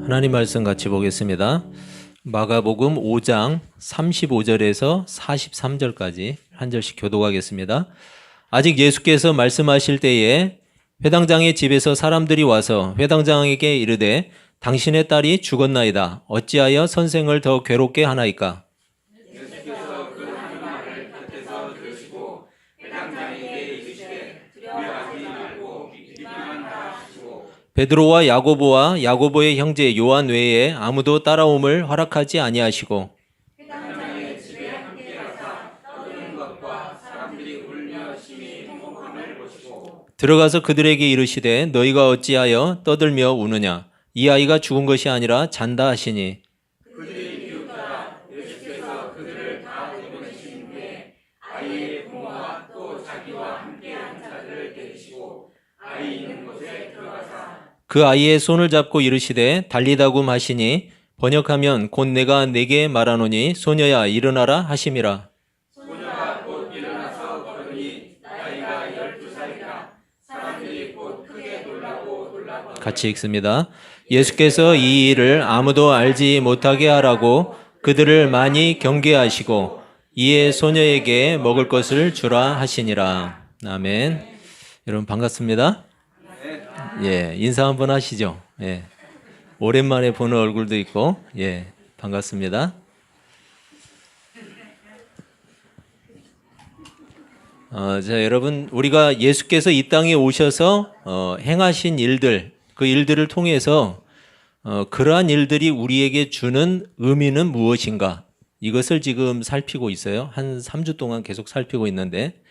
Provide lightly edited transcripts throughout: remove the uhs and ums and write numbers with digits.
하나님 말씀 같이 보겠습니다. 마가복음 5장 35절에서 43절까지 한 절씩 교독하겠습니다. 아직 예수께서 말씀하실 때에 회당장의 집에서 사람들이 와서 회당장에게 이르되 당신의 딸이 죽었나이다. 어찌하여 선생을 더 괴롭게 하나이까? 예수께서 그 하는 말을 곁에서 들으시고 회당장에게 이르시되 두려워하지 말고 믿기만 하라 하시고 베드로와 야고보의 형제 요한 외에 아무도 따라옴을 허락하지 아니하시고 회당장의 집에 함께 가사 떠드는 것과 사람들이 울며 심히 행복함을 보시고 들어가서 그들에게 이르시되 너희가 어찌하여 떠들며 우느냐? 이 아이가 죽은 것이 아니라 잔다 하시니 그들이 비웃더라. 예수께서 그들을 다 내보내신 후에 아이의 부모와 또 자기와 함께한 자들을 데리시고 아이 있는 곳에 들어가사 그 아이의 손을 잡고 이르시되 달리다굼 하시니 번역하면 곧 내가 네게 말하노니 소녀야 일어나라 하심이라. 소녀가 곧 일어나서 걸으니 나이가 12살이라. 사람들이 곧 크게 놀라고 같이 읽습니다. 예수께서 이 일을 아무도 알지 못하게 하라고 그들을 많이 경계하시고 이에 소녀에게 먹을 것을 주라 하시니라. 아멘. 여러분 반갑습니다. 예, 인사 한번 하시죠. 예. 오랜만에 보는 얼굴도 있고, 예, 반갑습니다. 자, 여러분, 우리가 예수께서 이 땅에 오셔서 행하신 일들, 그 일들을 통해서 그러한 일들이 우리에게 주는 의미는 무엇인가? 이것을 지금 살피고 있어요. 한 3주 동안 계속 살피고 있는데,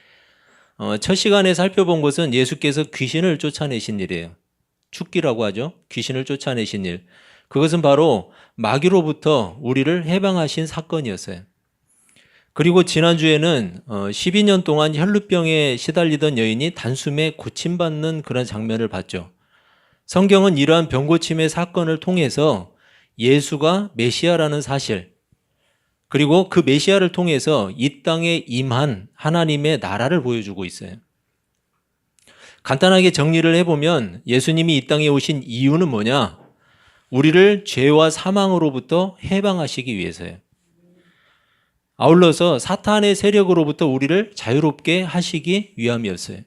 첫 시간에 살펴본 것은 예수께서 귀신을 쫓아내신 일이에요. 축기라고 하죠. 귀신을 쫓아내신 일. 그것은 바로 마귀로부터 우리를 해방하신 사건이었어요. 그리고 지난주에는 12년 동안 혈루병에 시달리던 여인이 단숨에 고침받는 그런 장면을 봤죠. 성경은 이러한 병고침의 사건을 통해서 예수가 메시아라는 사실, 그리고 그 메시아를 통해서 이 땅에 임한 하나님의 나라를 보여주고 있어요. 간단하게 정리를 해보면 예수님이 이 땅에 오신 이유는 뭐냐? 우리를 죄와 사망으로부터 해방하시기 위해서예요. 아울러서 사탄의 세력으로부터 우리를 자유롭게 하시기 위함이었어요.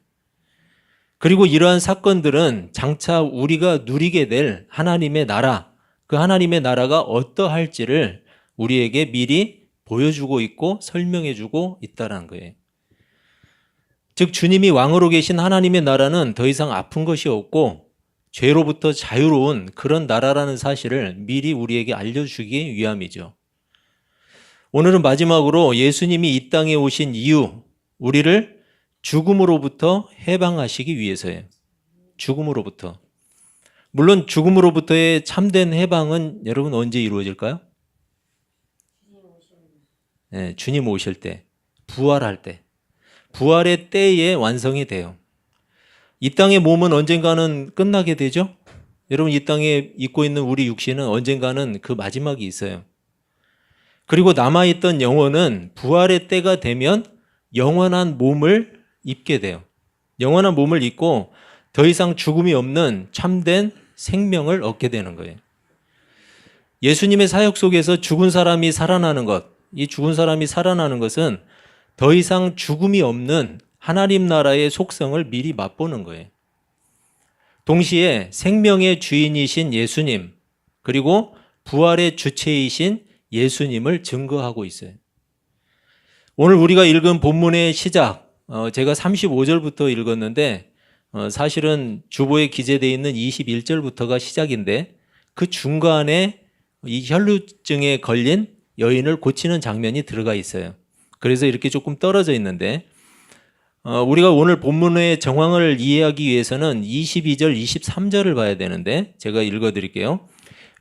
그리고 이러한 사건들은 장차 우리가 누리게 될 하나님의 나라, 그 하나님의 나라가 어떠할지를 우리에게 미리 보여주고 있고 설명해주고 있다는 거예요. 즉 주님이 왕으로 계신 하나님의 나라는 더 이상 아픈 것이 없고 죄로부터 자유로운 그런 나라라는 사실을 미리 우리에게 알려주기 위함이죠. 오늘은 마지막으로 예수님이 이 땅에 오신 이유, 우리를 죽음으로부터 해방하시기 위해서예요. 죽음으로부터. 물론 죽음으로부터의 참된 해방은 여러분 언제 이루어질까요? 네, 주님 오실 때, 부활할 때, 부활의 때에 완성이 돼요. 이 땅의 몸은 언젠가는 끝나게 되죠? 여러분 이 땅에 입고 있는 우리 육신은 언젠가는 그 마지막이 있어요. 그리고 남아있던 영혼은 부활의 때가 되면 영원한 몸을 입게 돼요. 영원한 몸을 입고 더 이상 죽음이 없는 참된 생명을 얻게 되는 거예요. 예수님의 사역 속에서 죽은 사람이 살아나는 것, 이 죽은 사람이 살아나는 것은 더 이상 죽음이 없는 하나님 나라의 속성을 미리 맛보는 거예요. 동시에 생명의 주인이신 예수님, 그리고 부활의 주체이신 예수님을 증거하고 있어요. 오늘 우리가 읽은 본문의 시작, 제가 35절부터 읽었는데 사실은 주보에 기재되어 있는 21절부터가 시작인데 그 중간에 이 혈루증에 걸린 여인을 고치는 장면이 들어가 있어요. 그래서 이렇게 조금 떨어져 있는데 우리가 오늘 본문의 정황을 이해하기 위해서는 22절, 23절을 봐야 되는데 제가 읽어드릴게요.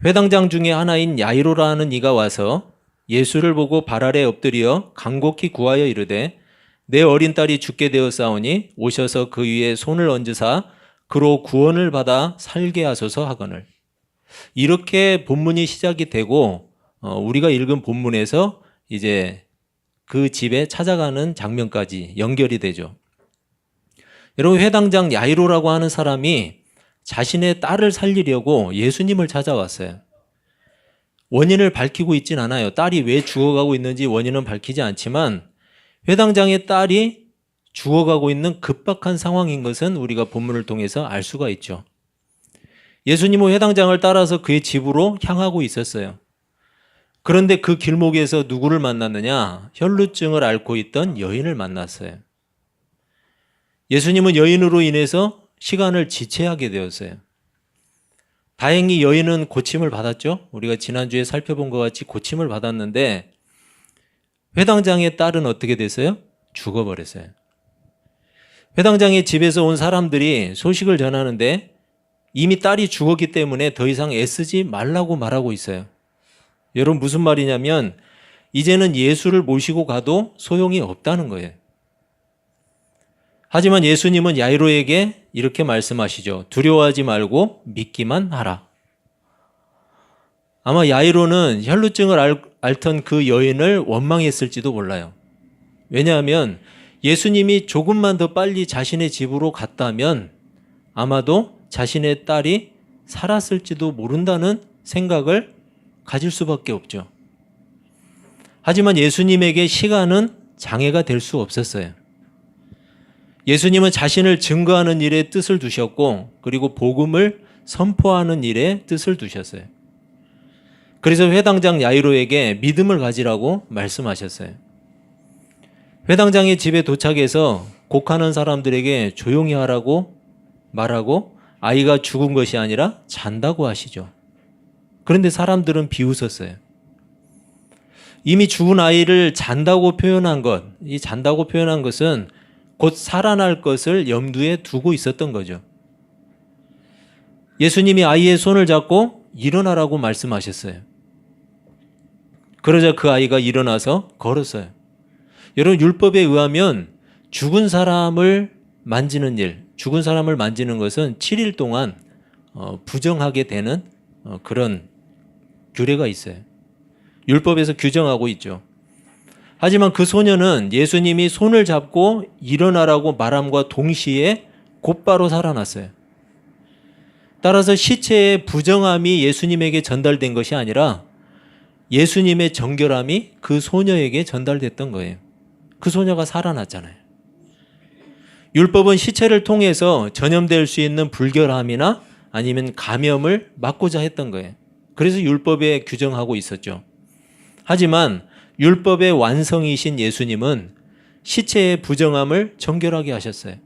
회당장 중에 하나인 야이로라는 이가 와서 예수를 보고 발 아래 엎드려 간곡히 구하여 이르되 내 어린 딸이 죽게 되었사오니 오셔서 그 위에 손을 얹으사 그로 구원을 받아 살게 하소서 하거늘. 이렇게 본문이 시작이 되고 우리가 읽은 본문에서 이제 그 집에 찾아가는 장면까지 연결이 되죠. 여러분 회당장 야이로라고 하는 사람이 자신의 딸을 살리려고 예수님을 찾아왔어요. 원인을 밝히고 있진 않아요. 딸이 왜 죽어가고 있는지 원인은 밝히지 않지만 회당장의 딸이 죽어가고 있는 급박한 상황인 것은 우리가 본문을 통해서 알 수가 있죠. 예수님은 회당장을 따라서 그의 집으로 향하고 있었어요. 그런데 그 길목에서 누구를 만났느냐? 혈루증을 앓고 있던 여인을 만났어요. 예수님은 여인으로 인해서 시간을 지체하게 되었어요. 다행히 여인은 고침을 받았죠. 우리가 지난주에 살펴본 것 같이 고침을 받았는데 회당장의 딸은 어떻게 됐어요? 죽어버렸어요. 회당장의 집에서 온 사람들이 소식을 전하는데 이미 딸이 죽었기 때문에 더 이상 애쓰지 말라고 말하고 있어요. 여러분 무슨 말이냐면 이제는 예수를 모시고 가도 소용이 없다는 거예요. 하지만 예수님은 야이로에게 이렇게 말씀하시죠. 두려워하지 말고 믿기만 하라. 아마 야이로는 혈루증을 앓던 그 여인을 원망했을지도 몰라요. 왜냐하면 예수님이 조금만 더 빨리 자신의 집으로 갔다면 아마도 자신의 딸이 살았을지도 모른다는 생각을 가질 수밖에 없죠. 하지만 예수님에게 시간은 장애가 될 수 없었어요. 예수님은 자신을 증거하는 일에 뜻을 두셨고 그리고 복음을 선포하는 일에 뜻을 두셨어요. 그래서 회당장 야이로에게 믿음을 가지라고 말씀하셨어요. 회당장의 집에 도착해서 곡하는 사람들에게 조용히 하라고 말하고 아이가 죽은 것이 아니라 잔다고 하시죠. 그런데 사람들은 비웃었어요. 이미 죽은 아이를 잔다고 표현한 것, 이 잔다고 표현한 것은 곧 살아날 것을 염두에 두고 있었던 거죠. 예수님이 아이의 손을 잡고 일어나라고 말씀하셨어요. 그러자 그 아이가 일어나서 걸었어요. 여러분 율법에 의하면 죽은 사람을 만지는 일, 죽은 사람을 만지는 것은 7일 동안 부정하게 되는 그런 규례가 있어요. 율법에서 규정하고 있죠. 하지만 그 소녀는 예수님이 손을 잡고 일어나라고 말함과 동시에 곧바로 살아났어요. 따라서 시체의 부정함이 예수님에게 전달된 것이 아니라 예수님의 정결함이 그 소녀에게 전달됐던 거예요. 그 소녀가 살아났잖아요. 율법은 시체를 통해서 전염될 수 있는 불결함이나 아니면 감염을 막고자 했던 거예요. 그래서 율법에 규정하고 있었죠. 하지만 율법의 완성이신 예수님은 시체의 부정함을 정결하게 하셨어요.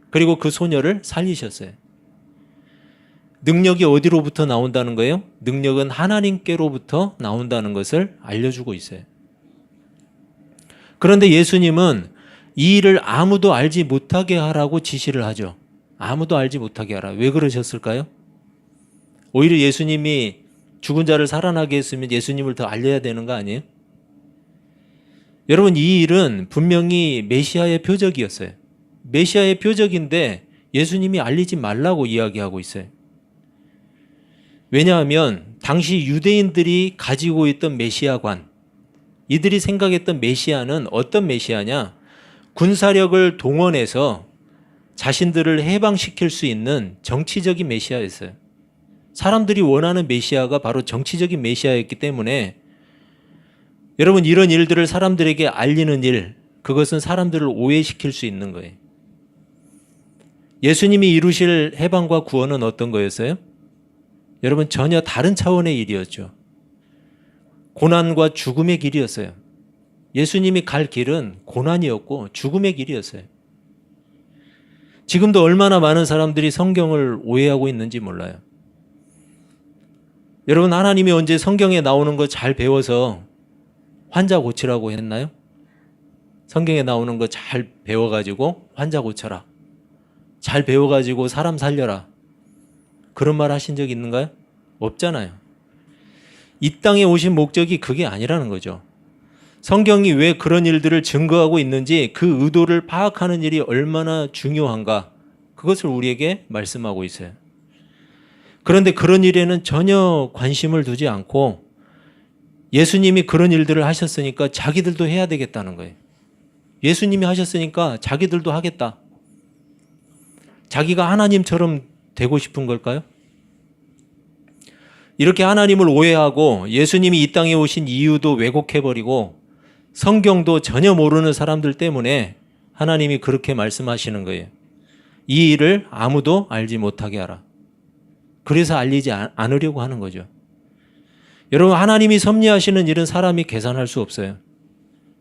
그리고 그 소녀를 살리셨어요. 능력이 어디로부터 나온다는 거예요? 능력은 하나님께로부터 나온다는 것을 알려주고 있어요. 그런데 예수님은 이 일을 아무도 알지 못하게 하라고 지시를 하죠. 아무도 알지 못하게 하라. 왜 그러셨을까요? 오히려 예수님이 죽은 자를 살아나게 했으면 예수님을 더 알려야 되는 거 아니에요? 여러분 이 일은 분명히 메시아의 표적이었어요. 메시아의 표적인데 예수님이 알리지 말라고 이야기하고 있어요. 왜냐하면 당시 유대인들이 가지고 있던 메시아관, 이들이 생각했던 메시아는 어떤 메시아냐? 군사력을 동원해서 자신들을 해방시킬 수 있는 정치적인 메시아였어요. 사람들이 원하는 메시아가 바로 정치적인 메시아였기 때문에 여러분 이런 일들을 사람들에게 알리는 일, 그것은 사람들을 오해시킬 수 있는 거예요. 예수님이 이루실 해방과 구원은 어떤 거였어요? 여러분 전혀 다른 차원의 일이었죠. 고난과 죽음의 길이었어요. 예수님이 갈 길은 고난이었고 죽음의 길이었어요. 지금도 얼마나 많은 사람들이 성경을 오해하고 있는지 몰라요. 여러분 하나님이 언제 성경에 나오는 거 잘 배워서 환자 고치라고 했나요? 성경에 나오는 거 잘 배워가지고 환자 고쳐라. 잘 배워가지고 사람 살려라. 그런 말 하신 적 있는가요? 없잖아요. 이 땅에 오신 목적이 그게 아니라는 거죠. 성경이 왜 그런 일들을 증거하고 있는지 그 의도를 파악하는 일이 얼마나 중요한가, 그것을 우리에게 말씀하고 있어요. 그런데 그런 일에는 전혀 관심을 두지 않고 예수님이 그런 일들을 하셨으니까 자기들도 해야 되겠다는 거예요. 예수님이 하셨으니까 자기들도 하겠다. 자기가 하나님처럼 되고 싶은 걸까요? 이렇게 하나님을 오해하고 예수님이 이 땅에 오신 이유도 왜곡해버리고 성경도 전혀 모르는 사람들 때문에 하나님이 그렇게 말씀하시는 거예요. 이 일을 아무도 알지 못하게 하라. 그래서 알리지 않으려고 하는 거죠. 여러분, 하나님이 섭리하시는 일은 사람이 계산할 수 없어요.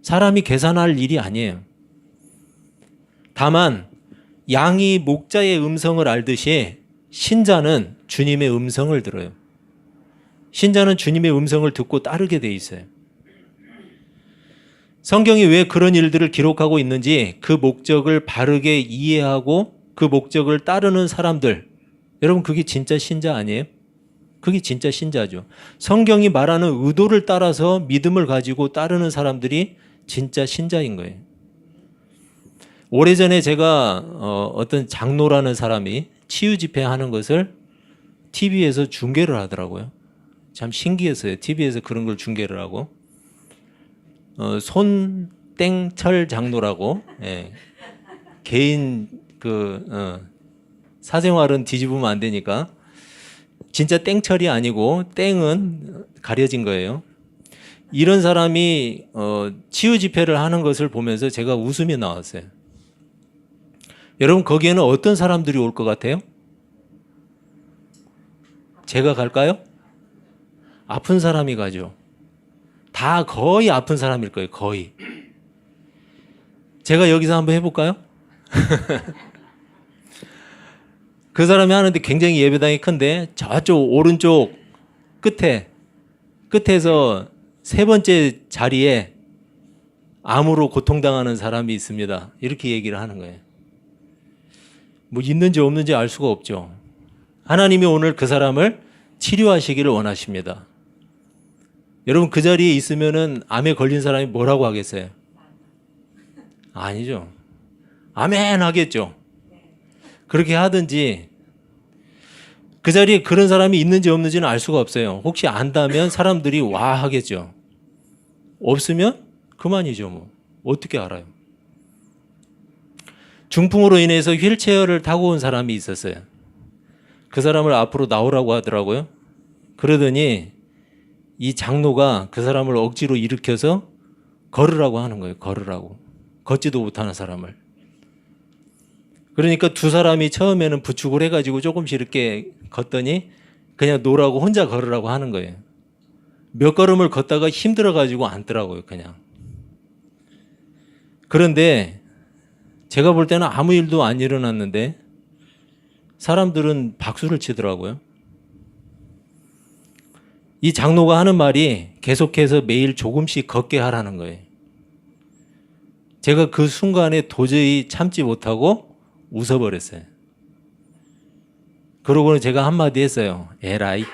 사람이 계산할 일이 아니에요. 다만 양이 목자의 음성을 알듯이 신자는 주님의 음성을 들어요. 신자는 주님의 음성을 듣고 따르게 돼 있어요. 성경이 왜 그런 일들을 기록하고 있는지 그 목적을 바르게 이해하고 그 목적을 따르는 사람들, 여러분 그게 진짜 신자 아니에요? 그게 진짜 신자죠. 성경이 말하는 의도를 따라서 믿음을 가지고 따르는 사람들이 진짜 신자인 거예요. 오래전에 제가 어떤 장로라는 사람이 치유 집회하는 것을 TV에서 중계를 하더라고요. 참 신기했어요. TV에서 그런 걸 중계를 하고. 손땡철 장로라고, 예. 개인 사생활은 뒤집으면 안 되니까 진짜 땡철이 아니고 땡은 가려진 거예요. 이런 사람이 치유 집회를 하는 것을 보면서 제가 웃음이 나왔어요. 여러분 거기에는 어떤 사람들이 올 것 같아요? 제가 갈까요? 아픈 사람이 가죠. 다 거의 아픈 사람일 거예요. 거의. 제가 여기서 한번 해볼까요? 그 사람이 하는데 굉장히 예배당이 큰데 저쪽 오른쪽 끝에서 세 번째 자리에 암으로 고통당하는 사람이 있습니다. 이렇게 얘기를 하는 거예요. 뭐 있는지 없는지 알 수가 없죠. 하나님이 오늘 그 사람을 치료하시기를 원하십니다. 여러분 그 자리에 있으면은 암에 걸린 사람이 뭐라고 하겠어요? 아니죠. 아멘 하겠죠. 그렇게 하든지 그 자리에 그런 사람이 있는지 없는지는 알 수가 없어요. 혹시 안다면 사람들이 와 하겠죠. 없으면 그만이죠. 뭐 어떻게 알아요? 중풍으로 인해서 휠체어를 타고 온 사람이 있었어요. 그 사람을 앞으로 나오라고 하더라고요. 그러더니 이 장로가 그 사람을 억지로 일으켜서 걸으라고 하는 거예요. 걸으라고. 걷지도 못하는 사람을. 그러니까 두 사람이 처음에는 부축을 해가지고 조금씩 이렇게 걷더니 그냥 놓으라고 혼자 걸으라고 하는 거예요. 몇 걸음을 걷다가 힘들어가지고 앉더라고요. 그냥. 그런데 제가 볼 때는 아무 일도 안 일어났는데 사람들은 박수를 치더라고요. 이 장로가 하는 말이 계속해서 매일 조금씩 걷게 하라는 거예요. 제가 그 순간에 도저히 참지 못하고 웃어버렸어요. 그러고는 제가 한마디 했어요. 에라이.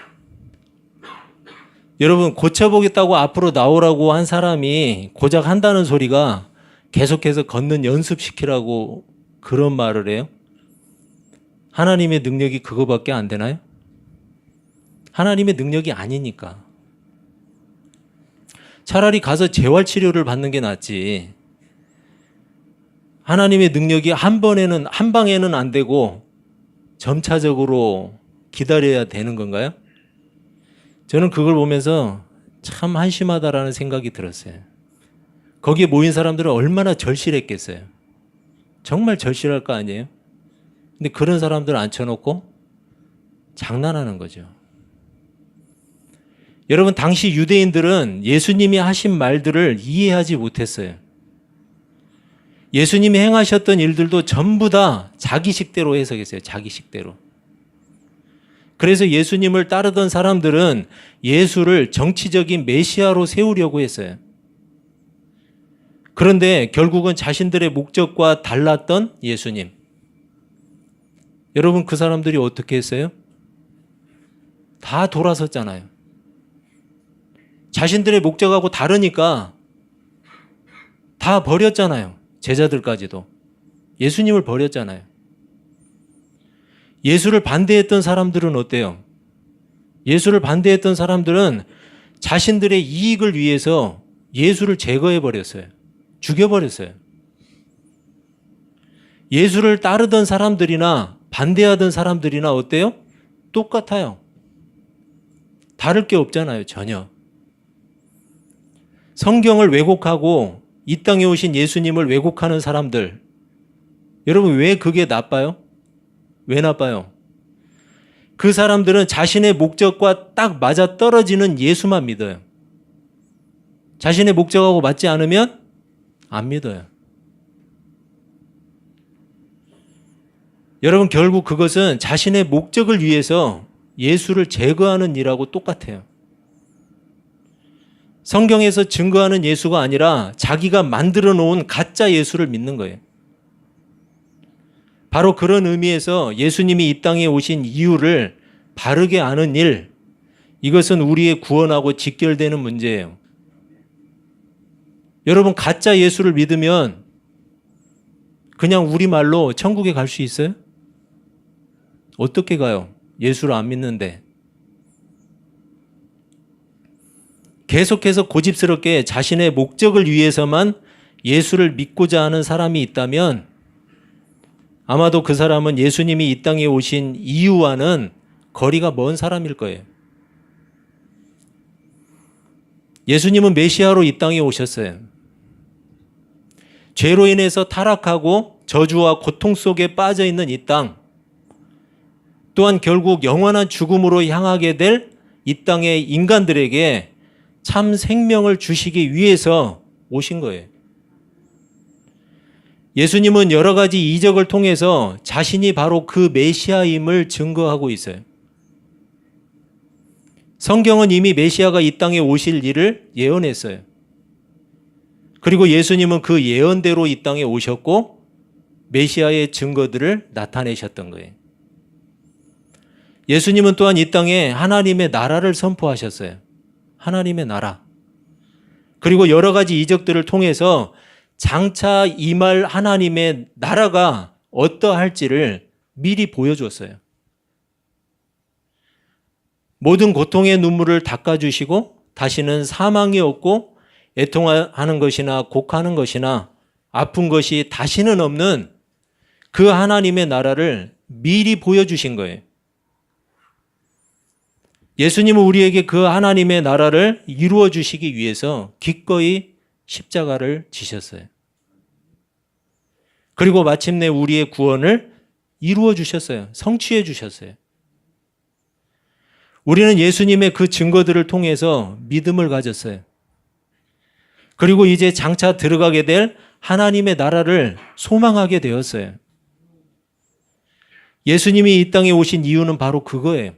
여러분 고쳐보겠다고 앞으로 나오라고 한 사람이 고작 한다는 소리가 계속해서 걷는 연습시키라고 그런 말을 해요? 하나님의 능력이 그거밖에 안 되나요? 하나님의 능력이 아니니까. 차라리 가서 재활치료를 받는 게 낫지. 하나님의 능력이 한 방에는 안 되고 점차적으로 기다려야 되는 건가요? 저는 그걸 보면서 참 한심하다라는 생각이 들었어요. 거기에 모인 사람들은 얼마나 절실했겠어요. 정말 절실할 거 아니에요? 근데 그런 사람들 앉혀놓고 장난하는 거죠. 여러분 당시 유대인들은 예수님이 하신 말들을 이해하지 못했어요. 예수님이 행하셨던 일들도 전부 다 자기식대로 해석했어요. 자기식대로. 그래서 예수님을 따르던 사람들은 예수를 정치적인 메시아로 세우려고 했어요. 그런데 결국은 자신들의 목적과 달랐던 예수님. 여러분 그 사람들이 어떻게 했어요? 다 돌아섰잖아요. 자신들의 목적하고 다르니까 다 버렸잖아요. 제자들까지도. 예수님을 버렸잖아요. 예수를 반대했던 사람들은 어때요? 예수를 반대했던 사람들은 자신들의 이익을 위해서 예수를 제거해버렸어요. 죽여버렸어요. 예수를 따르던 사람들이나 반대하던 사람들이나 어때요? 똑같아요. 다를 게 없잖아요. 전혀. 성경을 왜곡하고 이 땅에 오신 예수님을 왜곡하는 사람들, 여러분 왜 그게 나빠요? 왜 나빠요? 그 사람들은 자신의 목적과 딱 맞아 떨어지는 예수만 믿어요. 자신의 목적하고 맞지 않으면 안 믿어요. 여러분 결국 그것은 자신의 목적을 위해서 예수를 제거하는 일하고 똑같아요. 성경에서 증거하는 예수가 아니라 자기가 만들어 놓은 가짜 예수를 믿는 거예요. 바로 그런 의미에서 예수님이 이 땅에 오신 이유를 바르게 아는 일, 이것은 우리의 구원하고 직결되는 문제예요. 여러분 가짜 예수를 믿으면 그냥 우리말로 천국에 갈 수 있어요? 어떻게 가요? 예수를 안 믿는데. 계속해서 고집스럽게 자신의 목적을 위해서만 예수를 믿고자 하는 사람이 있다면 아마도 그 사람은 예수님이 이 땅에 오신 이유와는 거리가 먼 사람일 거예요. 예수님은 메시아로 이 땅에 오셨어요. 죄로 인해서 타락하고 저주와 고통 속에 빠져 있는 이 땅, 또한 결국 영원한 죽음으로 향하게 될 이 땅의 인간들에게 참 생명을 주시기 위해서 오신 거예요. 예수님은 여러 가지 이적을 통해서 자신이 바로 그 메시아임을 증거하고 있어요. 성경은 이미 메시아가 이 땅에 오실 일을 예언했어요. 그리고 예수님은 그 예언대로 이 땅에 오셨고 메시아의 증거들을 나타내셨던 거예요. 예수님은 또한 이 땅에 하나님의 나라를 선포하셨어요. 하나님의 나라. 그리고 여러 가지 이적들을 통해서 장차 임할 하나님의 나라가 어떠할지를 미리 보여주었어요. 모든 고통의 눈물을 닦아주시고 다시는 사망이 없고 애통하는 것이나 곡하는 것이나 아픈 것이 다시는 없는 그 하나님의 나라를 미리 보여주신 거예요. 예수님은 우리에게 그 하나님의 나라를 이루어 주시기 위해서 기꺼이 십자가를 지셨어요. 그리고 마침내 우리의 구원을 이루어 주셨어요. 성취해 주셨어요. 우리는 예수님의 그 증거들을 통해서 믿음을 가졌어요. 그리고 이제 장차 들어가게 될 하나님의 나라를 소망하게 되었어요. 예수님이 이 땅에 오신 이유는 바로 그거예요.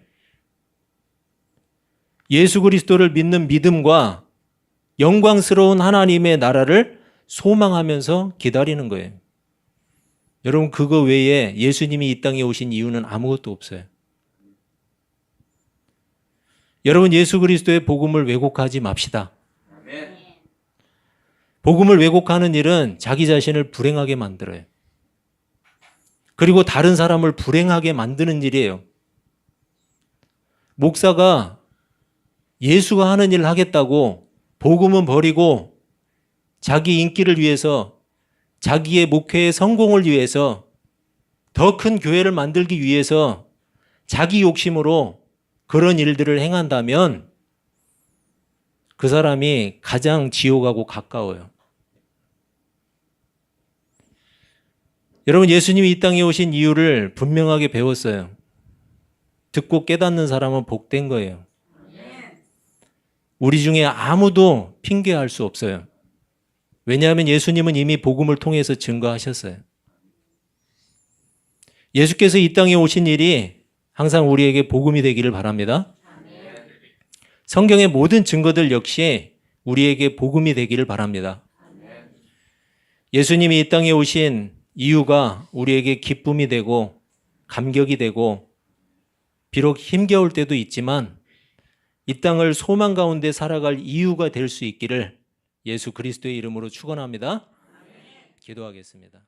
예수 그리스도를 믿는 믿음과 영광스러운 하나님의 나라를 소망하면서 기다리는 거예요. 여러분 그거 외에 예수님이 이 땅에 오신 이유는 아무것도 없어요. 여러분 예수 그리스도의 복음을 왜곡하지 맙시다. 복음을 왜곡하는 일은 자기 자신을 불행하게 만들어요. 그리고 다른 사람을 불행하게 만드는 일이에요. 목사가 예수가 하는 일을 하겠다고 복음은 버리고 자기 인기를 위해서 자기의 목회의 성공을 위해서 더 큰 교회를 만들기 위해서 자기 욕심으로 그런 일들을 행한다면 그 사람이 가장 지옥하고 가까워요. 여러분 예수님이 이 땅에 오신 이유를 분명하게 배웠어요. 듣고 깨닫는 사람은 복된 거예요. 우리 중에 아무도 핑계할 수 없어요. 왜냐하면 예수님은 이미 복음을 통해서 증거하셨어요. 예수께서 이 땅에 오신 일이 항상 우리에게 복음이 되기를 바랍니다. 성경의 모든 증거들 역시 우리에게 복음이 되기를 바랍니다. 예수님이 이 땅에 오신 이유가 우리에게 기쁨이 되고 감격이 되고 비록 힘겨울 때도 있지만 이 땅을 소망 가운데 살아갈 이유가 될 수 있기를 예수 그리스도의 이름으로 축원합니다. 기도하겠습니다.